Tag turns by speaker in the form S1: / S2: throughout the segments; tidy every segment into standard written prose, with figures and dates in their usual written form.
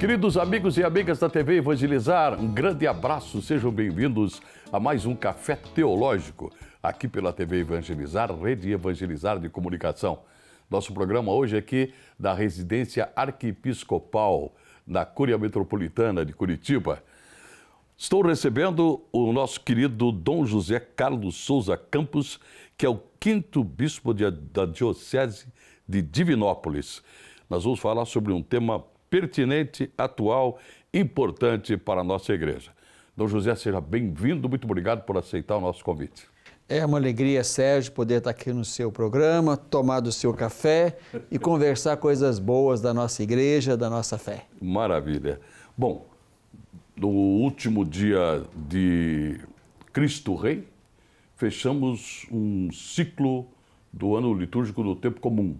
S1: Queridos amigos e amigas da TV Evangelizar, um grande abraço, sejam bem-vindos a mais um Café Teológico, aqui pela TV Evangelizar, Rede Evangelizar de Comunicação. Nosso programa hoje é aqui da Residência Arquiepiscopal, na Cúria Metropolitana de Curitiba. Estou recebendo o nosso querido Dom José Carlos Souza Campos, que é o 5º bispo da Diocese de Divinópolis. Nós vamos falar sobre um tema pertinente, atual, importante para a nossa igreja. Dom José, seja bem-vindo, muito obrigado por aceitar o nosso convite.
S2: É uma alegria, Sérgio, poder estar aqui no seu programa, tomar do seu café e conversar coisas boas da nossa igreja, da nossa fé.
S1: Maravilha. Bom, no último dia de Cristo Rei, fechamos um ciclo do ano litúrgico do tempo comum.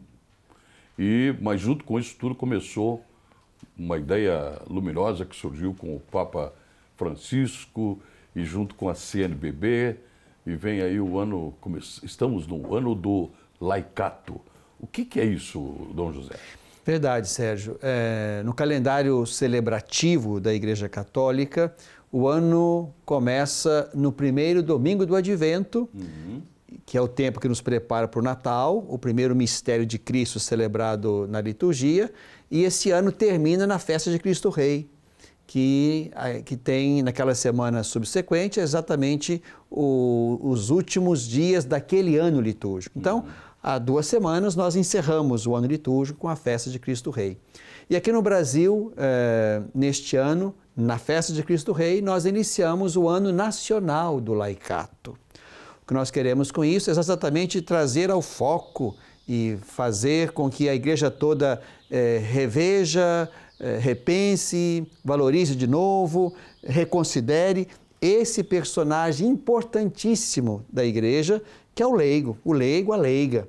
S1: Mas junto com isso tudo começou uma ideia luminosa que surgiu com o Papa Francisco e junto com a CNBB, e vem aí o ano, estamos no ano do laicato. O que é isso, Dom José?
S2: Verdade, Sérgio. No calendário celebrativo da Igreja Católica, o ano começa no primeiro domingo do Advento, que é o tempo que nos prepara para o Natal, o primeiro mistério de Cristo celebrado na liturgia, e esse ano termina na festa de Cristo Rei, que tem naquela semana subsequente exatamente os últimos dias daquele ano litúrgico. Então, há 2 semanas nós encerramos o ano litúrgico com a festa de Cristo Rei. E aqui no Brasil, neste ano, na festa de Cristo Rei, nós iniciamos o ano nacional do laicato. O que nós queremos com isso é exatamente trazer ao foco e fazer com que a igreja toda reveja, repense, valorize de novo, reconsidere esse personagem importantíssimo da igreja, que é o leigo, a leiga.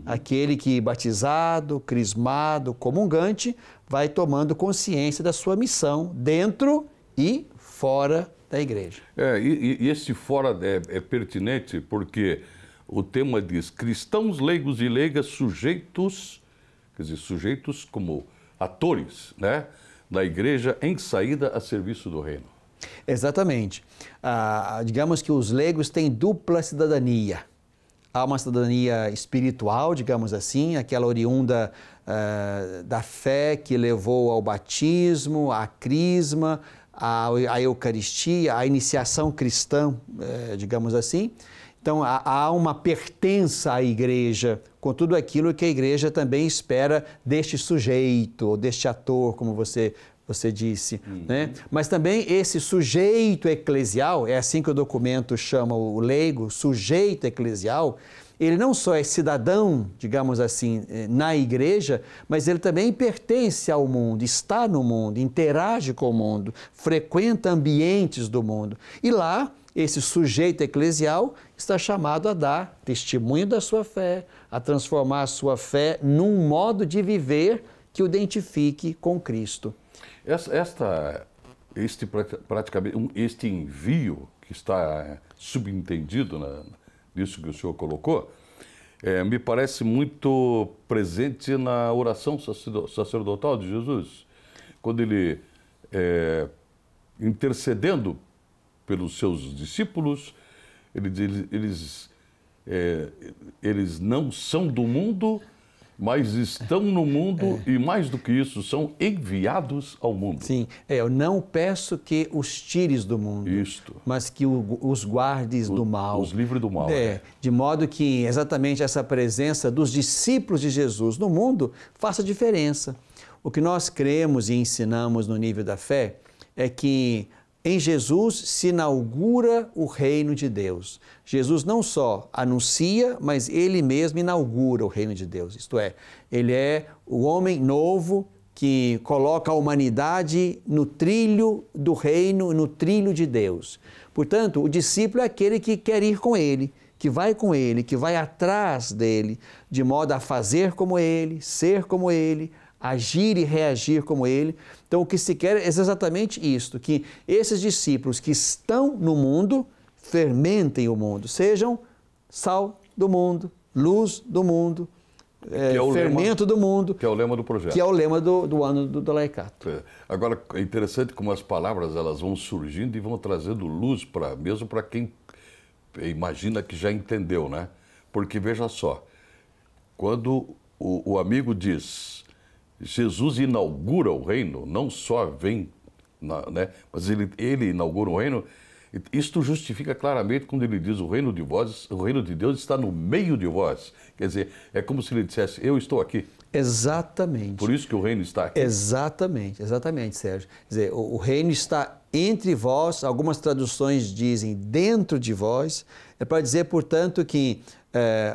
S2: Aquele que, batizado, crismado, comungante, vai tomando consciência da sua missão dentro e fora da igreja.
S1: E esse fora é pertinente porque o tema diz cristãos, leigos e leigas sujeitos, quer dizer, sujeitos como atores, né, da igreja em saída a serviço do reino.
S2: Exatamente. Digamos que os leigos têm dupla cidadania. Há uma cidadania espiritual, digamos assim, aquela oriunda da fé que levou ao batismo, à crisma, à Eucaristia, à iniciação cristã, digamos assim. Então, há uma pertença à igreja, com tudo aquilo que a igreja também espera deste sujeito, ou deste ator, como você disse. Né? Mas também esse sujeito eclesial, é assim que o documento chama o leigo, sujeito eclesial, ele não só é cidadão, digamos assim, na igreja, mas ele também pertence ao mundo, está no mundo, interage com o mundo, frequenta ambientes do mundo. E lá, esse sujeito eclesial está chamado a dar testemunho da sua fé, a transformar a sua fé num modo de viver que o identifique com Cristo.
S1: Este envio que está subentendido nisso que o senhor colocou, me parece muito presente na oração sacerdotal de Jesus, quando ele, intercedendo pelos seus discípulos, eles não são do mundo, mas estão no mundo e, mais do que isso, são enviados ao mundo.
S2: Sim, eu não peço que os tires do mundo, mas que os guardes do mal.
S1: Os livres do mal.
S2: De modo que exatamente essa presença dos discípulos de Jesus no mundo faça diferença. O que nós cremos e ensinamos no nível da fé é que em Jesus se inaugura o reino de Deus. Jesus não só anuncia, mas ele mesmo inaugura o reino de Deus. Isto é, ele é o homem novo que coloca a humanidade no trilho do reino, no trilho de Deus. Portanto, o discípulo é aquele que quer ir com ele, que vai atrás dele, de modo a fazer como ele, ser como ele, agir e reagir como ele. Então, o que se quer é exatamente isto, que esses discípulos que estão no mundo fermentem o mundo, sejam sal do mundo, luz do mundo, fermento do mundo.
S1: Que é o lema do projeto.
S2: Que é o lema do ano do Laicato.
S1: Agora, é interessante como as palavras elas vão surgindo e vão trazendo luz mesmo para quem imagina que já entendeu, né? Porque, veja só, quando o amigo diz, Jesus inaugura o reino, não só vem, né? Mas ele inaugura o reino. Isto justifica claramente quando ele diz o reino de Deus está no meio de vós. Quer dizer, é como se ele dissesse, eu estou aqui.
S2: Exatamente.
S1: Por isso que o reino está aqui.
S2: Exatamente, Sérgio. Quer dizer, o reino está entre vós, algumas traduções dizem dentro de vós. É para dizer, portanto, que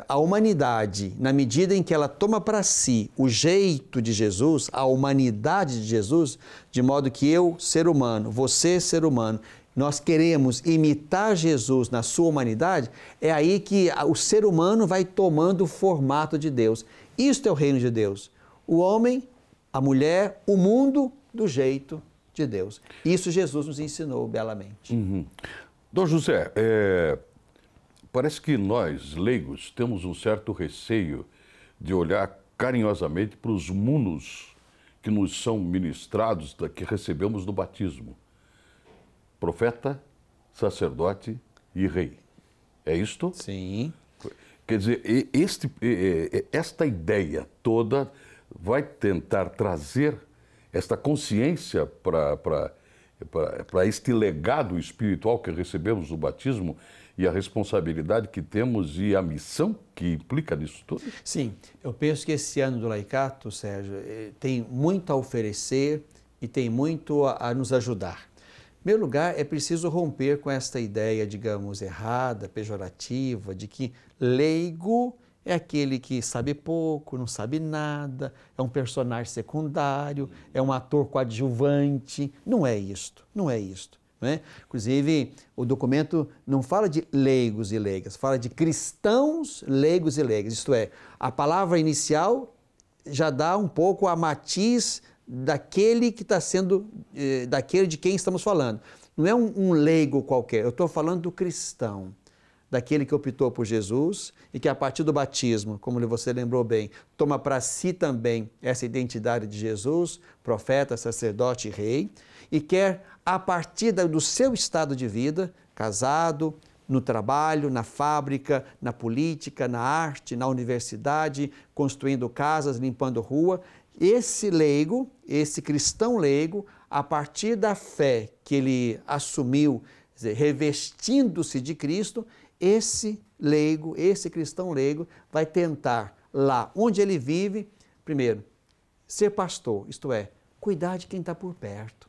S2: a humanidade, na medida em que ela toma para si o jeito de Jesus, a humanidade de Jesus, de modo que eu, ser humano, você, ser humano, nós queremos imitar Jesus na sua humanidade, é aí que o ser humano vai tomando o formato de Deus. Isto é o reino de Deus. O homem, a mulher, o mundo do jeito de Deus. Isso Jesus nos ensinou belamente.
S1: Dom José, parece que nós, leigos, temos um certo receio de olhar carinhosamente para os munos que nos são ministrados, que recebemos no batismo. Profeta, sacerdote e rei. É isto?
S2: Sim.
S1: Quer dizer, esta ideia toda vai tentar trazer esta consciência para este legado espiritual que recebemos no batismo e a responsabilidade que temos e a missão que implica nisso tudo?
S2: Sim, eu penso que esse ano do Laicato, Sérgio, tem muito a oferecer e tem muito a nos ajudar. Em primeiro lugar, é preciso romper com esta ideia, digamos, errada, pejorativa, de que leigo é aquele que sabe pouco, não sabe nada, é um personagem secundário, é um ator coadjuvante. Não é isto, não é isto. Não é? Inclusive, o documento não fala de leigos e leigas, fala de cristãos leigos e leigas. Isto é, a palavra inicial já dá um pouco a matiz daquele que está sendo, daquele de quem estamos falando. Não é um leigo qualquer, eu estou falando do cristão, daquele que optou por Jesus e que a partir do batismo, como você lembrou bem, toma para si também essa identidade de Jesus, profeta, sacerdote e rei, e quer, a partir do seu estado de vida, casado, no trabalho, na fábrica, na política, na arte, na universidade, construindo casas, limpando rua, esse leigo, esse cristão leigo, a partir da fé que ele assumiu, revestindo-se de Cristo, esse leigo, esse cristão leigo, vai tentar lá onde ele vive, primeiro, ser pastor, isto é, cuidar de quem está por perto,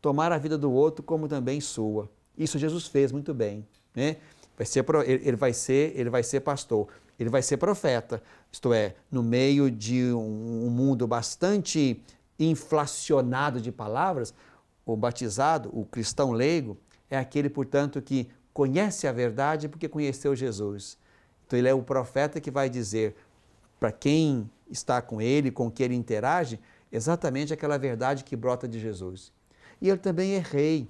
S2: tomar a vida do outro como também sua. Isso Jesus fez muito bem, né? Ele vai ser pastor. Ele vai ser profeta, isto é, no meio de um mundo bastante inflacionado de palavras, o batizado, o cristão leigo, é aquele, portanto, que conhece a verdade porque conheceu Jesus. Então ele é o profeta que vai dizer para quem está com ele, com quem ele interage, exatamente aquela verdade que brota de Jesus. E ele também é rei.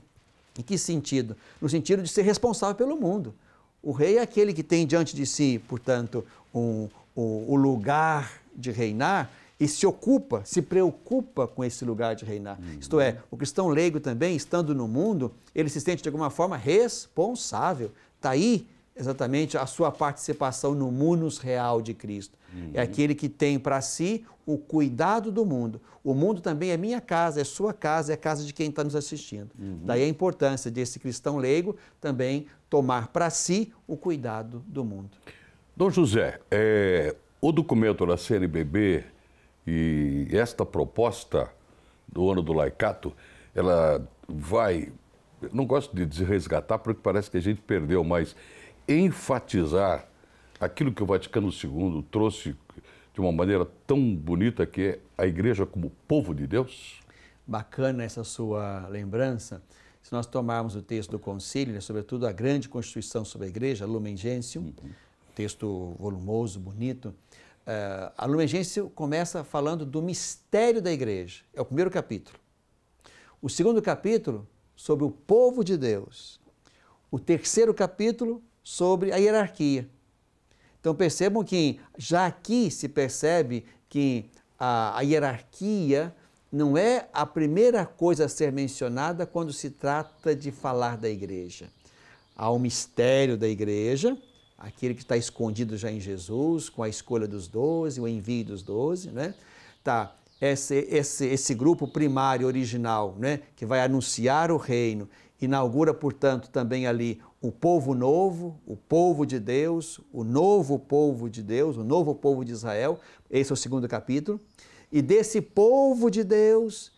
S2: Em que sentido? No sentido de ser responsável pelo mundo. O rei é aquele que tem diante de si, portanto, o lugar de reinar e se preocupa com esse lugar de reinar. Isto é, o cristão leigo também, estando no mundo, ele se sente de alguma forma responsável. Está aí exatamente a sua participação no munus real de Cristo. É aquele que tem para si o cuidado do mundo. O mundo também é minha casa, é sua casa, é a casa de quem está nos assistindo. Daí a importância desse cristão leigo também tomar para si o cuidado do mundo.
S1: Dom José, o documento da CNBB e esta proposta do ano do Laicato, ela vai, não gosto de dizer resgatar porque parece que a gente perdeu, mas enfatizar aquilo que o Vaticano II trouxe de uma maneira tão bonita, que é a igreja como povo de Deus?
S2: Bacana essa sua lembrança. Se nós tomarmos o texto do concílio, sobretudo a grande Constituição sobre a Igreja, Lumen Gentium, texto volumoso, bonito, a Lumen Gentium começa falando do mistério da Igreja. É o primeiro capítulo. O segundo capítulo, sobre o povo de Deus. O terceiro capítulo, sobre a hierarquia. Então percebam que já aqui se percebe que a hierarquia não é a primeira coisa a ser mencionada quando se trata de falar da igreja. Há o mistério da igreja, aquele que está escondido já em Jesus, com a escolha dos 12, o envio dos 12, né? Tá, esse grupo primário, original, né? Que vai anunciar o reino, inaugura, portanto, também ali o povo novo, o povo de Deus, o novo povo de Deus, o novo povo de Israel. Esse é o segundo capítulo. E desse povo de Deus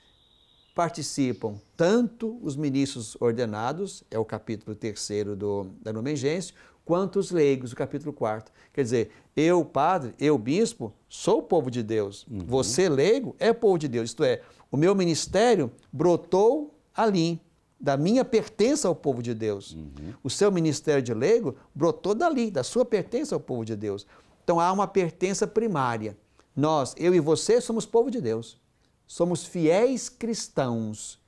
S2: participam tanto os ministros ordenados, é o capítulo 3º da Lumen Gentium, quanto os leigos, o capítulo 4º. Quer dizer, eu, padre, eu, bispo, sou o povo de Deus. Você, leigo, é povo de Deus. Isto é, o meu ministério brotou ali, da minha pertença ao povo de Deus. O seu ministério de leigo brotou dali, da sua pertença ao povo de Deus. Então há uma pertença primária. Nós, eu e você, somos povo de Deus. Somos fiéis cristãos.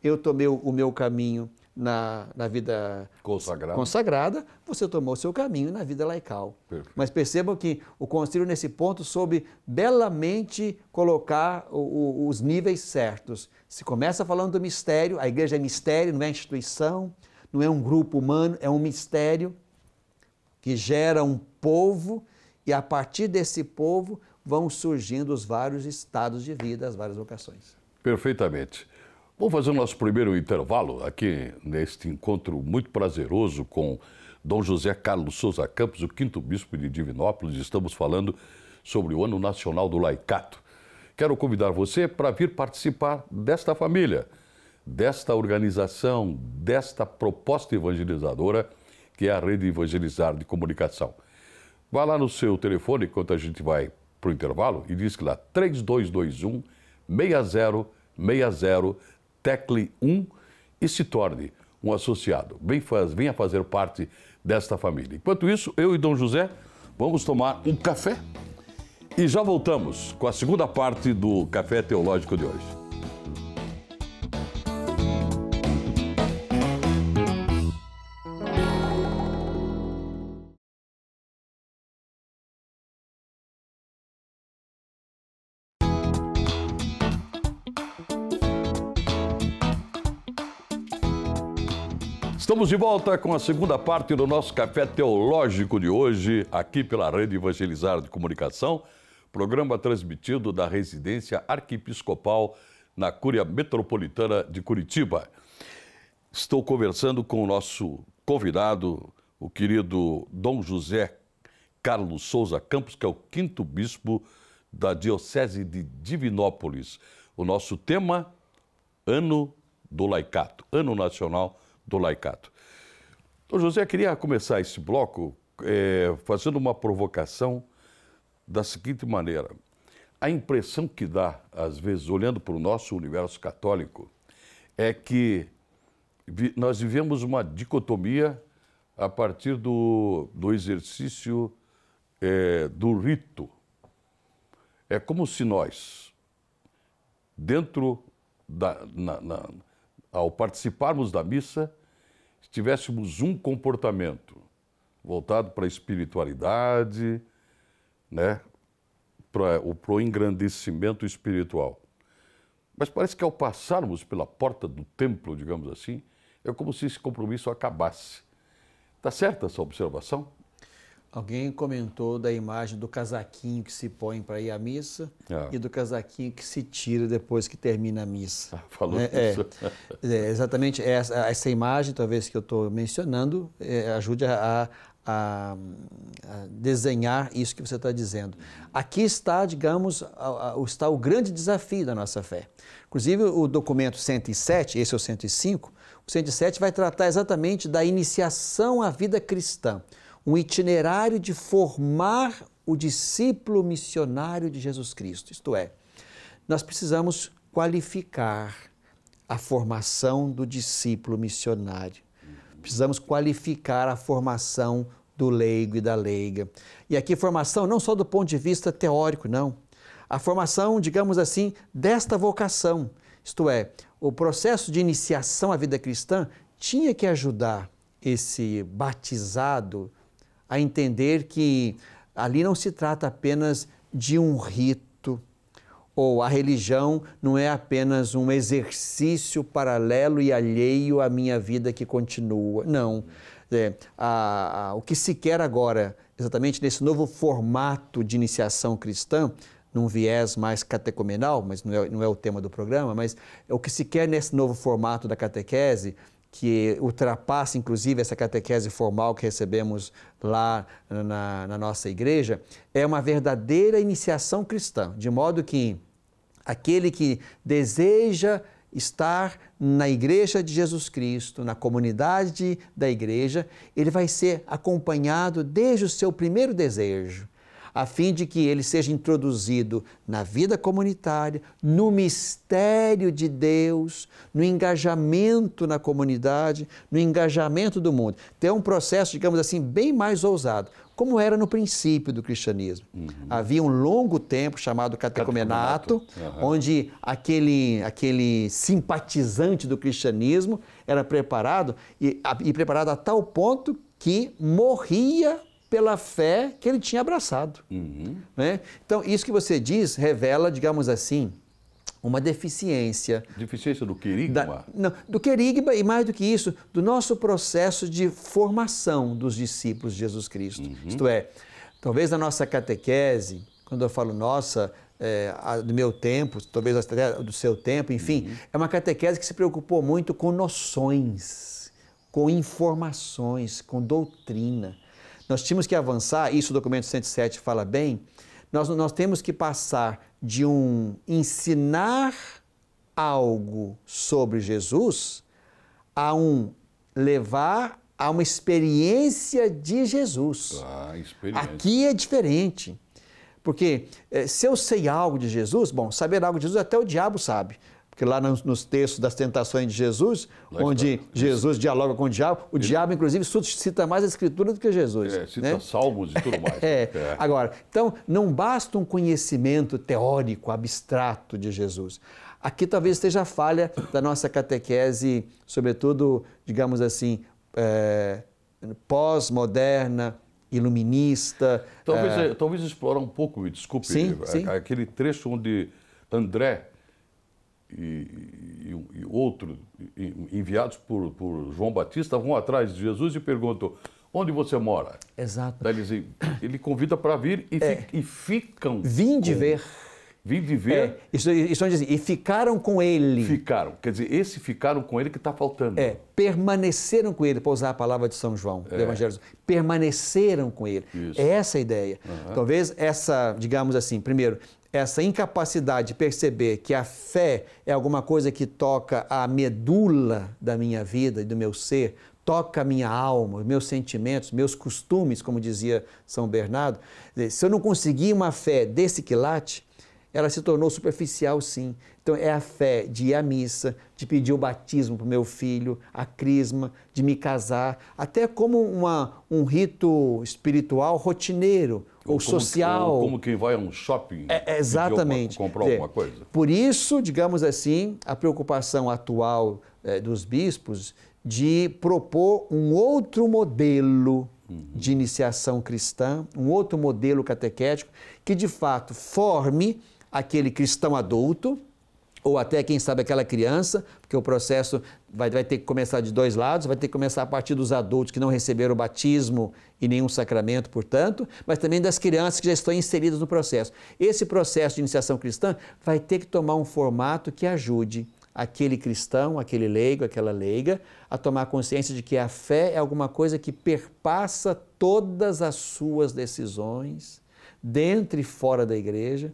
S2: Eu tomei o meu caminho na vida consagrada, você tomou o seu caminho na vida laical. Perfeito. Mas percebam que o concílio, nesse ponto, soube belamente colocar os níveis certos. Se começa falando do mistério, a igreja é mistério, não é instituição, não é um grupo humano, é um mistério que gera um povo, e a partir desse povo vão surgindo os vários estados de vida, as várias vocações.
S1: Perfeitamente. Vamos fazer o nosso primeiro intervalo aqui neste encontro muito prazeroso com Dom José Carlos Souza Campos, o 5º Bispo de Divinópolis. Estamos falando sobre o Ano Nacional do Laicato. Quero convidar você para vir participar desta família, desta organização, desta proposta evangelizadora que é a Rede Evangelizar de Comunicação. Vá lá no seu telefone enquanto a gente vai para o intervalo e diz que lá 3221 6060, tecle 1 e se torne um associado. Venha fazer parte desta família. Enquanto isso, eu e Dom José vamos tomar um café e já voltamos com a segunda parte do Café Teológico de hoje. Estamos de volta com a segunda parte do nosso Café Teológico de hoje, aqui pela Rede Evangelizar de Comunicação, programa transmitido da residência arquiepiscopal na Cúria Metropolitana de Curitiba. Estou conversando com o nosso convidado, o querido Dom José Carlos Souza Campos, que é o 5º Bispo da Diocese de Divinópolis. O nosso tema, Ano do Laicato, Ano Nacional do Laicato. Então, José, queria começar esse bloco fazendo uma provocação da seguinte maneira. A impressão que dá, às vezes, olhando para o nosso universo católico, é que nós vivemos uma dicotomia a partir do exercício do rito. É como se nós, ao participarmos da missa, tivéssemos um comportamento voltado para a espiritualidade, né, para o engrandecimento espiritual. Mas parece que ao passarmos pela porta do templo, digamos assim, é como se esse compromisso acabasse. Está certa essa observação?
S2: Alguém comentou da imagem do casaquinho que se põe para ir à missa e do casaquinho que se tira depois que termina a missa.
S1: Falou isso.
S2: Exatamente essa imagem, talvez, que eu estou mencionando, ajude a desenhar isso que você está dizendo. Aqui está, digamos, está o grande desafio da nossa fé. Inclusive, o documento 107, esse é o 105, o 107 vai tratar exatamente da iniciação à vida cristã. Um itinerário de formar o discípulo missionário de Jesus Cristo. Isto é, nós precisamos qualificar a formação do discípulo missionário. Precisamos qualificar a formação do leigo e da leiga. E aqui formação não só do ponto de vista teórico, não. A formação, digamos assim, desta vocação. Isto é, o processo de iniciação à vida cristã tinha que ajudar esse batizado a entender que ali não se trata apenas de um rito, ou a religião não é apenas um exercício paralelo e alheio à minha vida que continua. Não. O que se quer agora, exatamente nesse novo formato de iniciação cristã, num viés mais catecumenal, mas não é o tema do programa, mas o que se quer nesse novo formato da catequese, que ultrapassa inclusive essa catequese formal que recebemos lá na nossa igreja, é uma verdadeira iniciação cristã, de modo que aquele que deseja estar na igreja de Jesus Cristo, na comunidade da igreja, ele vai ser acompanhado desde o seu primeiro desejo, a fim de que ele seja introduzido na vida comunitária, no mistério de Deus, no engajamento na comunidade, no engajamento do mundo. Então é um processo, digamos assim, bem mais ousado, como era no princípio do cristianismo. Havia um longo tempo chamado catecumenato, onde aquele simpatizante do cristianismo era preparado, e preparado a tal ponto que morria pela fé que ele tinha abraçado. Né? Então, isso que você diz revela, digamos assim, uma deficiência.
S1: Deficiência do querigma?
S2: Do querigma e, mais do que isso, do nosso processo de formação dos discípulos de Jesus Cristo. Isto é, talvez a nossa catequese, quando eu falo nossa, do meu tempo, talvez até do seu tempo, enfim, é uma catequese que se preocupou muito com noções, com informações, com doutrina. Nós tínhamos que avançar, isso o documento 107 fala bem, nós temos que passar de um ensinar algo sobre Jesus a levar a uma experiência de Jesus.
S1: Experiência.
S2: Aqui é diferente, porque se eu sei algo de Jesus, bom, saber algo de Jesus até o diabo sabe. Porque lá nos textos das tentações de Jesus, onde Jesus dialoga com o diabo, inclusive, cita mais a Escritura do que Jesus.
S1: Cita,
S2: né?
S1: Salmos e tudo mais.
S2: Agora, então, não basta um conhecimento teórico, abstrato de Jesus. Aqui talvez esteja a falha da nossa catequese, sobretudo, digamos assim, pós-moderna, iluminista.
S1: Talvez explorar um pouco, me desculpe,
S2: sim.
S1: aquele trecho onde André e outro, enviados por João Batista, vão atrás de Jesus e perguntam: onde você mora?
S2: Exato.
S1: Daí ele convida para vir e ficam.
S2: Vinde ver.
S1: Vinde ver.
S2: Isso diz, e ficaram com ele.
S1: Ficaram. Quer dizer, esse ficaram com ele que está faltando.
S2: Permaneceram com ele, para usar a palavra de São João, do Evangelho. Permaneceram com ele.
S1: Isso.
S2: É essa a ideia. Talvez essa, digamos assim, primeiro, essa incapacidade de perceber que a fé é alguma coisa que toca a medula da minha vida e do meu ser, toca a minha alma, meus sentimentos, meus costumes, como dizia São Bernardo. Se eu não conseguir uma fé desse quilate, ela se tornou superficial, sim. Então é a fé de ir à missa, de pedir o batismo para o meu filho, a crisma, de me casar, até como um rito espiritual rotineiro ou social.
S1: Ou como quem vai a um shopping
S2: exatamente.
S1: Comprar alguma coisa.
S2: Por isso, digamos assim, a preocupação atual dos bispos de propor um outro modelo de iniciação cristã, um outro modelo catequético que de fato forme aquele cristão adulto, ou até, quem sabe, aquela criança, porque o processo vai ter que começar de dois lados, vai ter que começar a partir dos adultos que não receberam o batismo e nenhum sacramento, portanto, mas também das crianças que já estão inseridas no processo. Esse processo de iniciação cristã vai ter que tomar um formato que ajude aquele cristão, aquele leigo, aquela leiga, a tomar consciência de que a fé é alguma coisa que perpassa todas as suas decisões, dentro e fora da igreja.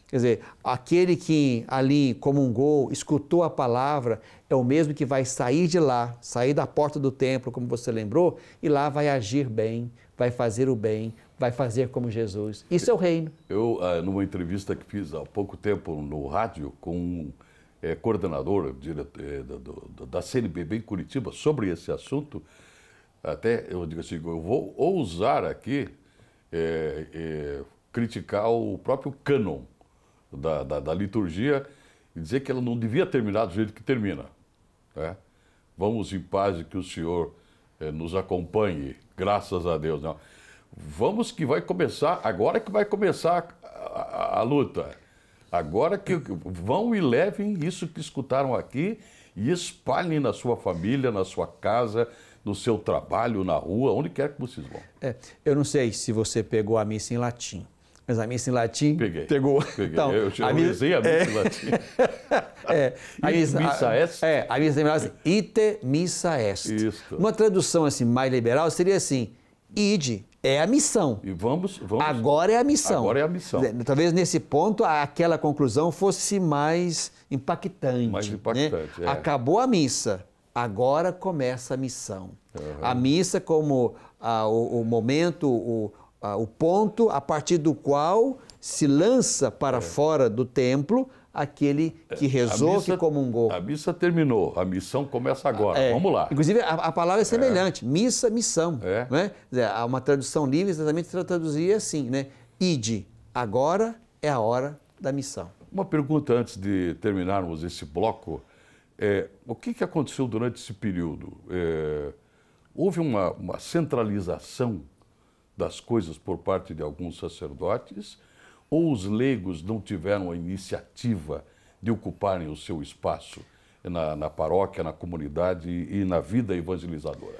S2: Quer dizer, aquele que ali comungou, escutou a palavra, é o mesmo que vai sair de lá, sair da porta do templo, como você lembrou, e lá vai agir bem, vai fazer o bem, vai fazer como Jesus. Isso é o reino.
S1: Eu, numa entrevista que fiz há pouco tempo no rádio com um coordenador da CNBB em Curitiba sobre esse assunto, até eu digo assim, eu vou ousar aqui criticar o próprio cânon da liturgia e dizer que ela não devia terminar do jeito que termina. Né? Vamos em paz e que o Senhor nos acompanhe, graças a Deus. Não. Vamos que vai começar, agora que vai começar a luta. Agora que vão e levem isso que escutaram aqui e espalhem na sua família, na sua casa, no seu trabalho, na rua, onde quer que vocês vão.
S2: Eu não sei se você pegou a missa em latim, mas a missa em latim...
S1: Peguei.
S2: Pegou.
S1: Então, eu rezei a missa em latim.
S2: A
S1: missa est?
S2: A missa em latim, ite missa est.
S1: Isso.
S2: Uma tradução assim mais liberal seria assim, ide, é a missão.
S1: E vamos...
S2: Agora é a missão.
S1: Agora é a missão.
S2: Talvez nesse ponto aquela conclusão fosse mais impactante.
S1: Mais impactante,
S2: né? Acabou a missa, agora começa a missão. A missa como o momento, o ponto a partir do qual se lança para fora do templo aquele que rezou, que comungou.
S1: A missa terminou, a missão começa agora. Vamos lá.
S2: Inclusive, a palavra é semelhante, missa, missão.
S1: É.
S2: Né? Há uma tradução livre, exatamente traduzir assim, né? Ide, agora é a hora da missão.
S1: Uma pergunta antes de terminarmos esse bloco. O que aconteceu durante esse período? Houve uma centralização das coisas por parte de alguns sacerdotes ou os leigos não tiveram a iniciativa de ocuparem o seu espaço na paróquia, na comunidade e na vida evangelizadora?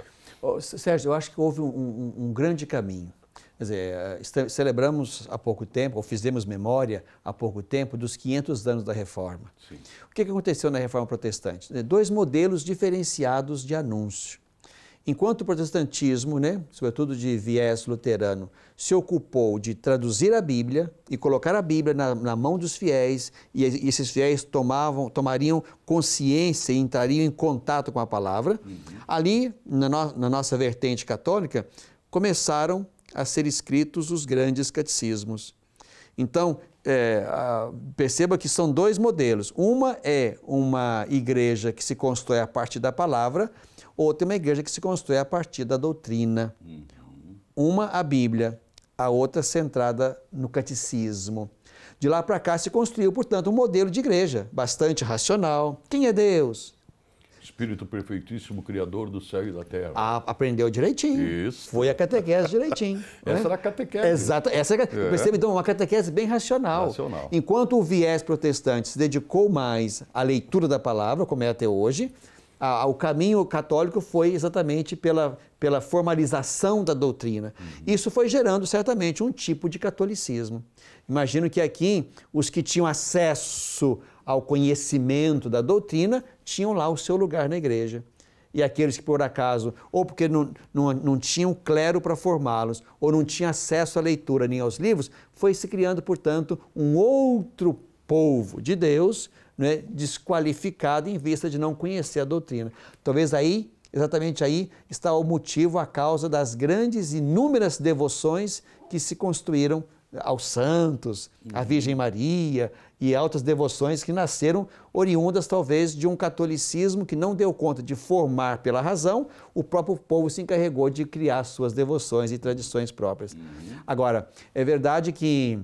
S2: Sérgio, eu acho que houve um grande caminho. Quer dizer, celebramos há pouco tempo, ou fizemos memória há pouco tempo, dos 500 anos da Reforma.
S1: Sim.
S2: O que aconteceu na Reforma Protestante? 2 modelos diferenciados de anúncio. Enquanto o protestantismo, né, sobretudo de viés luterano, se ocupou de traduzir a Bíblia e colocar a Bíblia na mão dos fiéis, e esses fiéis tomariam consciência e entrariam em contato com a palavra, ali, na nossa vertente católica, começaram a ser escritos os grandes catecismos. Então, perceba que são 2 modelos. Uma é uma igreja que se constrói a partir da palavra, outra é uma igreja que se constrói a partir da doutrina. Uma, a Bíblia, a outra centrada no catecismo. De lá para cá se construiu, portanto, um modelo de igreja bastante racional. Quem é Deus?
S1: Espírito perfeitíssimo, Criador do céu e da terra.
S2: Aprendeu direitinho.
S1: Isso.
S2: Foi a catequese direitinho.
S1: Essa era a catequese.
S2: Exato. Percebe, então, uma catequese bem racional. Enquanto o viés protestante se dedicou mais à leitura da palavra, como é até hoje, o caminho católico foi exatamente pela formalização da doutrina. Isso foi gerando, certamente, um tipo de catolicismo. Imagino que aqui, os que tinham acesso ao conhecimento da doutrina, tinham lá o seu lugar na igreja. E aqueles que, por acaso, ou porque não tinham clero para formá-los, ou não tinham acesso à leitura nem aos livros, foi se criando, portanto, um outro povo de Deus, né, desqualificado em vista de não conhecer a doutrina. Talvez aí, exatamente aí, está o motivo, a causa das grandes, inúmeras devoções que se construíram aos santos, à Virgem Maria e outras devoções que nasceram oriundas talvez de um catolicismo que não deu conta de formar pela razão, o próprio povo se encarregou de criar suas devoções e tradições próprias. Agora, é verdade que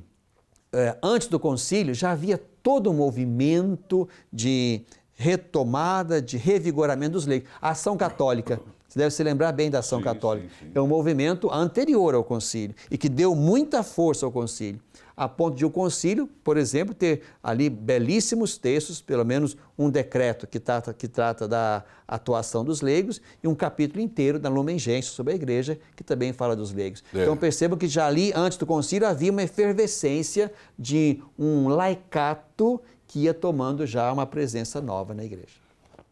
S2: antes do concílio já havia todo um movimento de retomada, de revigoramento dos leigos. A ação católica, você deve se lembrar bem da ação católica, é um movimento anterior ao concílio e que deu muita força ao concílio, a ponto de o concílio, por exemplo, ter ali belíssimos textos, pelo menos um decreto que trata da atuação dos leigos e um capítulo inteiro da Lumen Gentium sobre a igreja, que também fala dos leigos. Então percebam que já ali, antes do concílio, havia uma efervescência de um laicato que ia tomando já uma presença nova na igreja.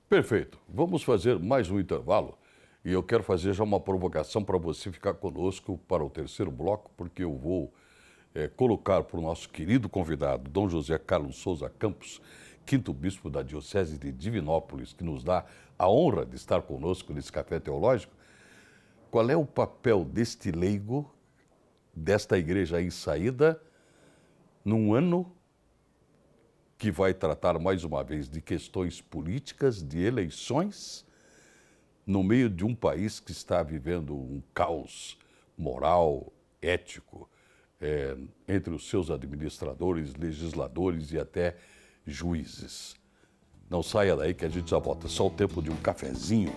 S1: Perfeito. Vamos fazer mais um intervalo e eu quero fazer já uma provocação para você ficar conosco para o terceiro bloco, porque eu vou colocar para o nosso querido convidado, Dom José Carlos Souza Campos, quinto bispo da Diocese de Divinópolis, que nos dá a honra de estar conosco nesse café teológico, qual é o papel deste leigo, desta igreja em saída, num ano que vai tratar mais uma vez de questões políticas, de eleições, no meio de um país que está vivendo um caos moral, ético, entre os seus administradores, legisladores e até juízes. Não saia daí que a gente já volta. Só o tempo de um cafezinho,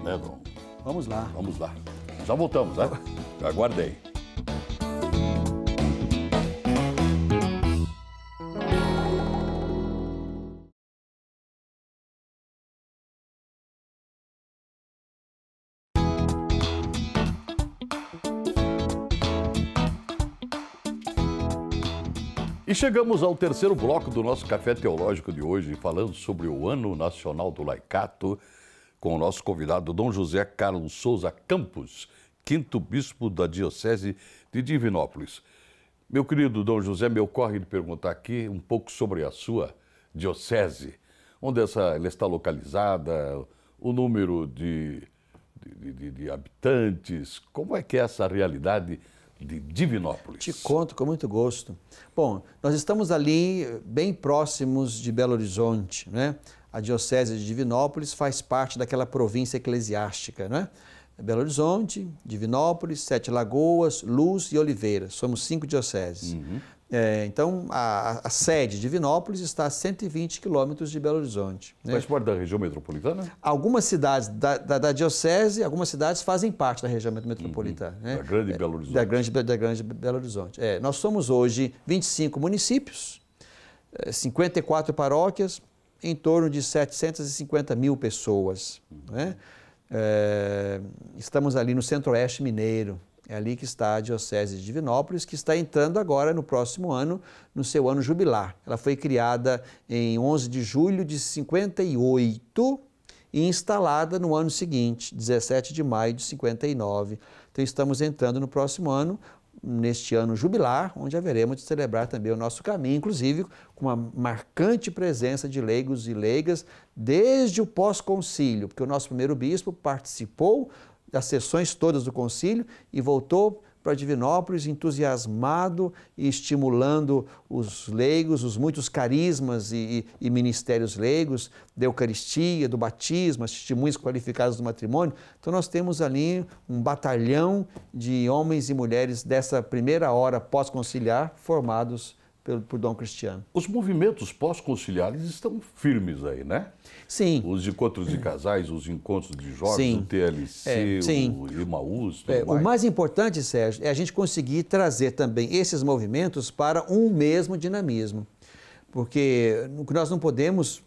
S1: né, Dom?
S2: Vamos lá.
S1: Vamos lá. Já voltamos, né? Aguarde aí. E chegamos ao terceiro bloco do nosso Café Teológico de hoje, falando sobre o Ano Nacional do Laicato, com o nosso convidado Dom José Carlos Souza Campos, quinto bispo da Diocese de Divinópolis. Meu querido Dom José, me ocorre de perguntar aqui um pouco sobre a sua diocese, onde ela está localizada, o número de habitantes, como é que é essa realidade de Divinópolis?
S2: Te conto com muito gosto. Bom, nós estamos ali bem próximos de Belo Horizonte, né? A Diocese de Divinópolis faz parte daquela província eclesiástica, né? Belo Horizonte, Divinópolis, Sete Lagoas, Luz e Oliveira. Somos 5 dioceses. Então, a sede de Divinópolis está a 120 quilômetros de Belo Horizonte. Né?
S1: Faz parte da região metropolitana?
S2: Algumas cidades da diocese, algumas cidades fazem parte da região metropolitana. Né?
S1: Da Grande Belo Horizonte.
S2: Da grande Belo Horizonte. Nós somos hoje 25 municípios, 54 paróquias, em torno de 750 mil pessoas. Né? Estamos ali no Centro-Oeste Mineiro. É ali que está a Diocese de Divinópolis, que está entrando agora, no próximo ano, no seu ano jubilar. Ela foi criada em 11 de julho de 58 e instalada no ano seguinte, 17 de maio de 59. Então, estamos entrando no próximo ano, neste ano jubilar, onde haveremos de celebrar também o nosso caminho, inclusive com uma marcante presença de leigos e leigas desde o pós-concílio, porque o nosso primeiro bispo participou das sessões todas do concílio e voltou para Divinópolis entusiasmado e estimulando os leigos, os muitos carismas e ministérios leigos, da Eucaristia, do batismo, as testemunhas qualificadas do matrimônio. Então nós temos ali um batalhão de homens e mulheres dessa primeira hora pós-conciliar formados por Dom Cristiano.
S1: Os movimentos pós-conciliares estão firmes aí, né?
S2: Sim.
S1: Os encontros de casais, os encontros de jovens, sim, o TLC,
S2: sim,
S1: o Emaús,
S2: o mais importante, Sérgio, é a gente conseguir trazer também esses movimentos para um mesmo dinamismo. Porque o que nós não podemos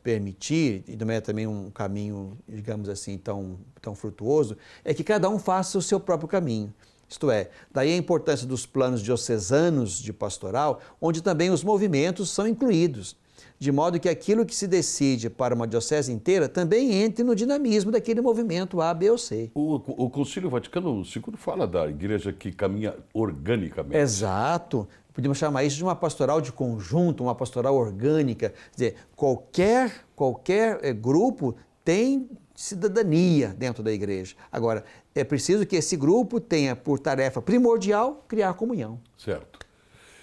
S2: permitir, e não é também um caminho, digamos assim, tão frutuoso, é que cada um faça o seu próprio caminho. Isto é, daí a importância dos planos diocesanos de pastoral, onde também os movimentos são incluídos, de modo que aquilo que se decide para uma diocese inteira também entre no dinamismo daquele movimento A, B ou C.
S1: O Concílio Vaticano II fala da igreja que caminha organicamente.
S2: Exato. Podemos chamar isso de uma pastoral de conjunto, uma pastoral orgânica. Quer dizer, qualquer grupo tem cidadania dentro da igreja. Agora, é preciso que esse grupo tenha por tarefa primordial criar comunhão.
S1: Certo.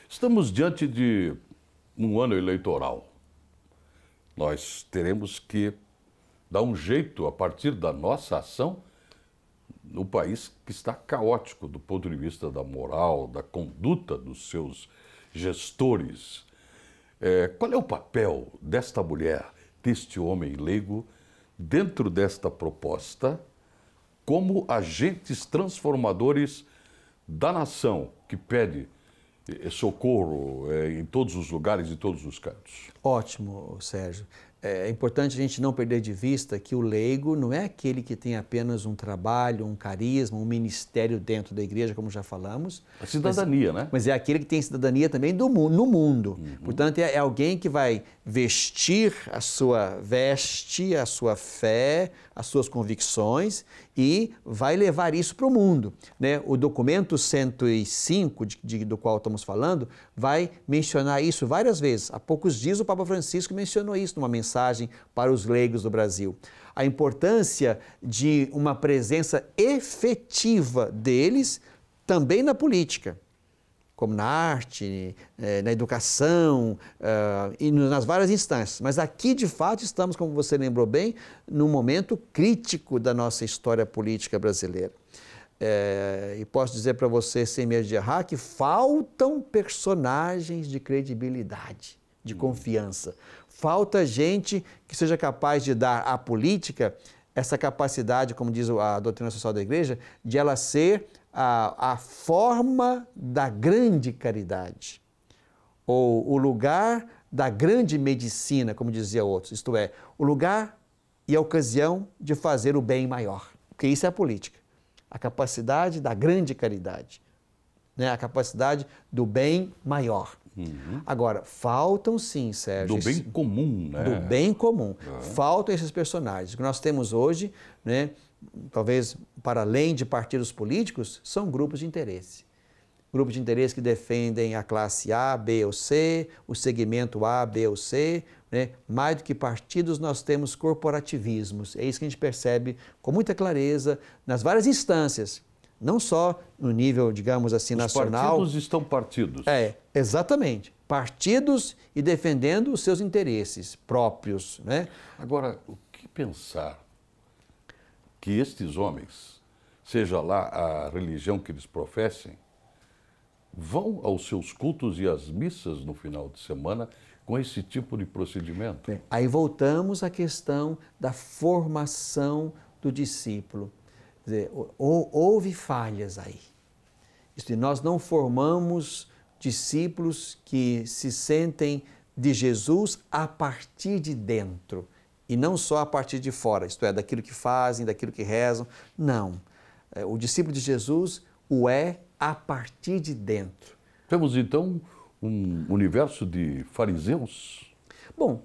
S1: Estamos diante de um ano eleitoral. Nós teremos que dar um jeito, a partir da nossa ação, no país que está caótico do ponto de vista da moral, da conduta dos seus gestores. Qual é o papel desta mulher, deste homem leigo, dentro desta proposta, como agentes transformadores da nação que pede socorro em todos os lugares e todos os cantos?
S2: Ótimo, Sérgio. É importante a gente não perder de vista que o leigo não é aquele que tem apenas um trabalho, um carisma, um ministério dentro da igreja, como já falamos.
S1: A cidadania, né?
S2: Mas é aquele que tem cidadania também no mundo. Portanto, é alguém que vai vestir a sua veste, a sua fé, as suas convicções e vai levar isso para o mundo. Né? O documento 105, do qual estamos falando, vai mencionar isso várias vezes. Há poucos dias o Papa Francisco mencionou isso numa mensagem para os leigos do Brasil. A importância de uma presença efetiva deles também na política, como na arte, na educação e nas várias instâncias. Mas aqui, de fato, estamos, como você lembrou bem, num momento crítico da nossa história política brasileira. E posso dizer para você, sem medo de errar, que faltam personagens de credibilidade, de confiança. Falta gente que seja capaz de dar à política essa capacidade, como diz a doutrina social da Igreja, de ela ser a forma da grande caridade, ou o lugar da grande medicina, como dizia outros, isto é, o lugar e a ocasião de fazer o bem maior, porque isso é a política, a capacidade da grande caridade, né? A capacidade do bem maior. Agora, faltam sim, Sérgio.
S1: Do bem comum, né?
S2: Do bem comum. Faltam esses personagens. O que nós temos hoje, né, talvez para além de partidos políticos, são grupos de interesse. Grupos de interesse que defendem a classe A, B ou C, o segmento A, B ou C, né? Mais do que partidos, nós temos corporativismos. É isso que a gente percebe com muita clareza nas várias instâncias, não só no nível, digamos assim, nacional.
S1: Os partidos estão partidos.
S2: Exatamente. Partidos e defendendo os seus interesses próprios, né?
S1: Agora, o que pensar que estes homens, seja lá a religião que eles professem, vão aos seus cultos e às missas no final de semana com esse tipo de procedimento?
S2: Aí voltamos à questão da formação do discípulo. Quer dizer, houve falhas aí. Nós não formamos discípulos que se sentem de Jesus a partir de dentro e não só a partir de fora, isto é, daquilo que fazem, daquilo que rezam. Não. O discípulo de Jesus o é a partir de dentro.
S1: Temos então um universo de fariseus?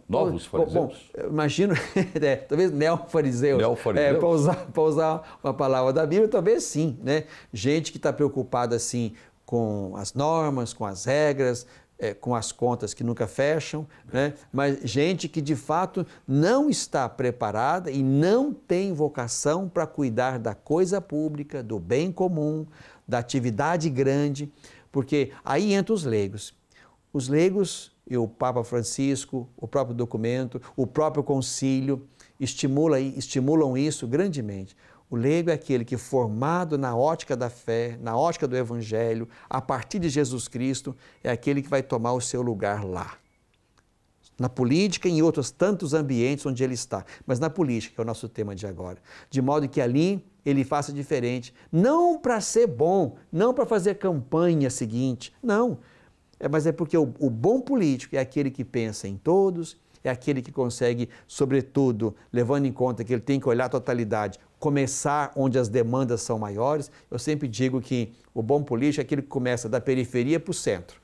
S1: Novos fariseus?
S2: Imagino, talvez neofariseus.
S1: Neofariseus?
S2: Para usar uma palavra da Bíblia, talvez sim, né? Gente que está preocupada assim com as normas, com as regras, com as contas que nunca fecham, né? Mas gente que de fato não está preparada e não tem vocação para cuidar da coisa pública, do bem comum, da atividade grande, porque aí entram os leigos. Os leigos e o Papa Francisco, o próprio documento, o próprio concílio estimulam isso grandemente. O leigo é aquele que, formado na ótica da fé, na ótica do Evangelho, a partir de Jesus Cristo, é aquele que vai tomar o seu lugar lá. Na política e em outros tantos ambientes onde ele está, mas na política, que é o nosso tema de agora. De modo que ali ele faça diferente, não para ser bom, não para fazer campanha seguinte, não. Mas é porque o bom político é aquele que pensa em todos, é aquele que consegue, sobretudo, levando em conta que ele tem que olhar a totalidade, começar onde as demandas são maiores. Eu sempre digo que o bom político é aquele que começa da periferia para o centro.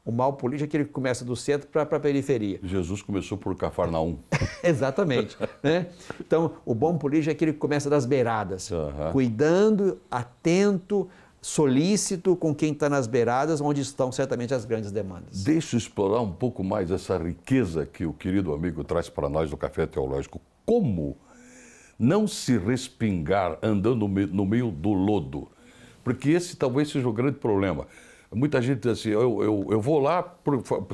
S2: O mau político é aquele que começa do centro para a periferia.
S1: Jesus começou por Cafarnaum.
S2: Exatamente. Né? Então, o bom político é aquele que começa das beiradas, cuidando, atento, solícito com quem está nas beiradas, onde estão certamente as grandes demandas.
S1: Deixa eu explorar um pouco mais essa riqueza que o querido amigo traz para nós do Café Teológico. Como não se respingar andando no meio do lodo? Porque esse talvez seja o grande problema. Muita gente diz assim, eu vou lá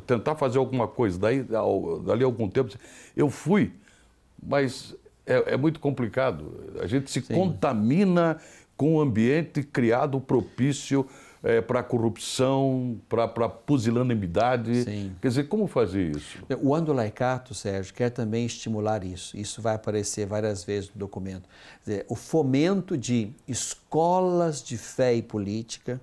S1: tentar fazer alguma coisa, dali a algum tempo, eu fui, mas é muito complicado. A gente se contamina com o ambiente criado propício para a corrupção, para a pusilanimidade.
S2: Sim.
S1: Quer dizer, como fazer isso?
S2: O Ano Laicato, Sérgio, quer também estimular isso. Isso vai aparecer várias vezes no documento. Quer dizer, o fomento de escolas de fé e política,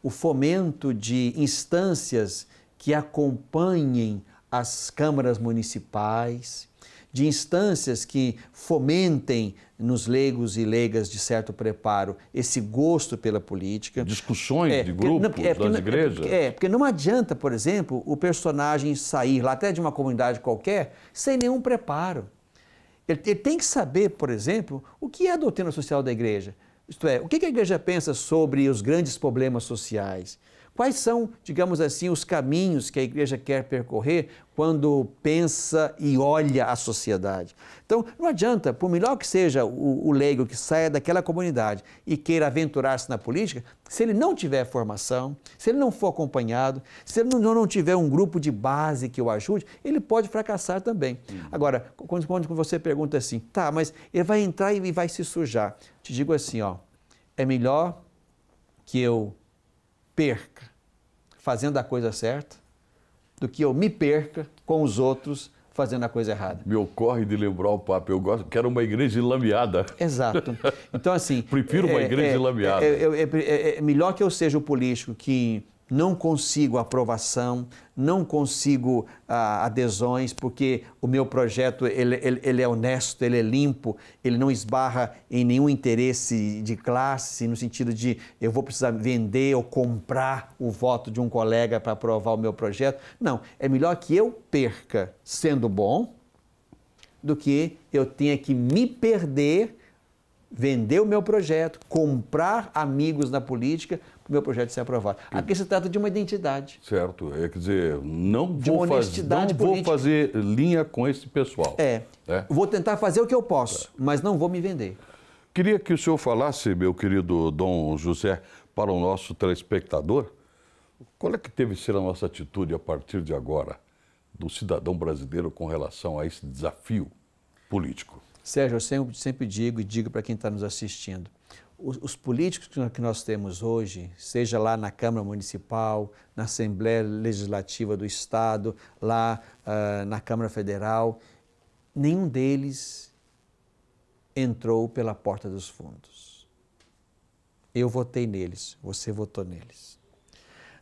S2: o fomento de instâncias que acompanhem as câmaras municipais, de instâncias que fomentem nos leigos e leigas de certo preparo esse gosto pela política.
S1: Discussões de grupos das igrejas.
S2: Porque não adianta, por exemplo, o personagem sair lá até de uma comunidade qualquer sem nenhum preparo. Ele tem que saber, por exemplo, o que é a doutrina social da igreja. Isto é, o que a igreja pensa sobre os grandes problemas sociais? Quais são, digamos assim, os caminhos que a igreja quer percorrer quando pensa e olha a sociedade? Então, não adianta, por melhor que seja o leigo que saia daquela comunidade e queira aventurar-se na política, se ele não tiver formação, se ele não for acompanhado, se ele não tiver um grupo de base que o ajude, ele pode fracassar também. Agora, quando você pergunta assim, tá, mas ele vai entrar e vai se sujar. Te digo assim, ó, é melhor que eu perca fazendo a coisa certa do que eu me perca com os outros fazendo a coisa errada.
S1: Me ocorre de lembrar o Papa, quero uma igreja enlameada.
S2: Exato. Então, assim...
S1: Prefiro uma igreja enlameada.
S2: É melhor que eu seja o político que não consigo aprovação, não consigo adesões, porque o meu projeto ele é honesto, ele é limpo, ele não esbarra em nenhum interesse de classe, no sentido de eu vou precisar vender ou comprar o voto de um colega para aprovar o meu projeto. Não, é melhor que eu perca sendo bom do que eu tenha que me perder, vender o meu projeto, comprar amigos na política para o meu projeto ser aprovado. Aqui se trata de uma identidade.
S1: Certo, quer dizer, não vou
S2: política.
S1: fazer linha com esse pessoal.
S2: Vou tentar fazer o que eu posso, mas não vou me vender.
S1: Queria que o senhor falasse, meu querido Dom José, para o nosso telespectador, qual é que deve ser a nossa atitude a partir de agora do cidadão brasileiro com relação a esse desafio político?
S2: Sérgio, eu sempre digo e digo para quem está nos assistindo, os políticos que nós temos hoje, seja lá na Câmara Municipal, na Assembleia Legislativa do Estado, lá na Câmara Federal, nenhum deles entrou pela porta dos fundos. Eu votei neles, você votou neles.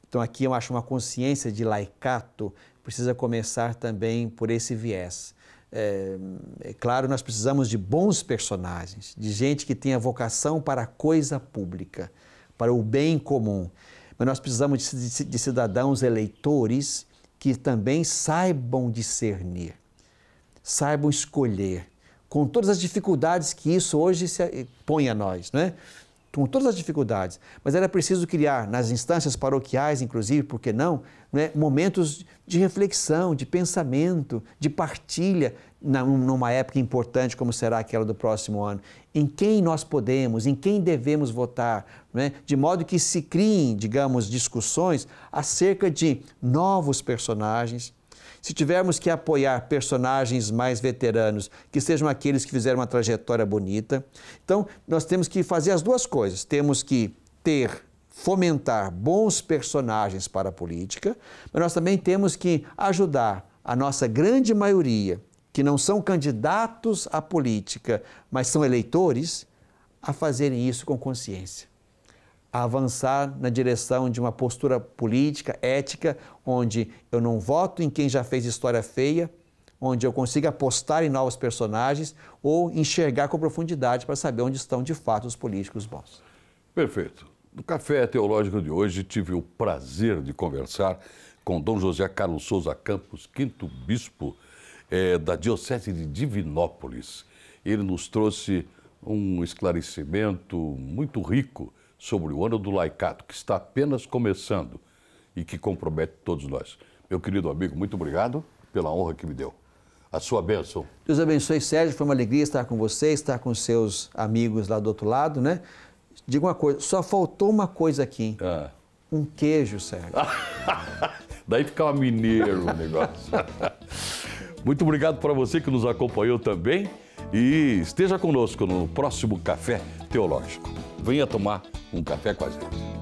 S2: Então aqui eu acho uma consciência de laicato precisa começar também por esse viés. É claro, nós precisamos de bons personagens, de gente que tenha vocação para a coisa pública, para o bem comum. Mas nós precisamos de cidadãos eleitores que também saibam discernir, saibam escolher, com todas as dificuldades que isso hoje se põe a nós, não é? Com todas as dificuldades, mas era preciso criar nas instâncias paroquiais, inclusive, por que não, momentos de reflexão, de pensamento, de partilha, numa época importante como será aquela do próximo ano, em quem nós podemos, em quem devemos votar, de modo que se criem, digamos, discussões acerca de novos personagens. Se tivermos que apoiar personagens mais veteranos, que sejam aqueles que fizeram uma trajetória bonita. Então, nós temos que fazer as duas coisas. Temos que fomentar bons personagens para a política, mas nós também temos que ajudar a nossa grande maioria, que não são candidatos à política, mas são eleitores, a fazerem isso com consciência. A avançar na direção de uma postura política, ética, onde eu não voto em quem já fez história feia, onde eu consiga apostar em novos personagens ou enxergar com profundidade para saber onde estão de fato os políticos bons.
S1: Perfeito. No Café Teológico de hoje tive o prazer de conversar com Dom José Carlos Souza Campos, quinto bispo da Diocese de Divinópolis. Ele nos trouxe um esclarecimento muito rico sobre o ano do laicato, que está apenas começando e que compromete todos nós. Meu querido amigo, muito obrigado pela honra que me deu. A sua bênção.
S2: Deus abençoe, Sérgio. Foi uma alegria estar com você, estar com seus amigos lá do outro lado, né? Diga uma coisa, só faltou uma coisa aqui. Um queijo, Sérgio.
S1: Daí ficava mineiro o negócio. Muito obrigado para você que nos acompanhou também e esteja conosco no próximo Café Teológico. Venha tomar um café com a gente.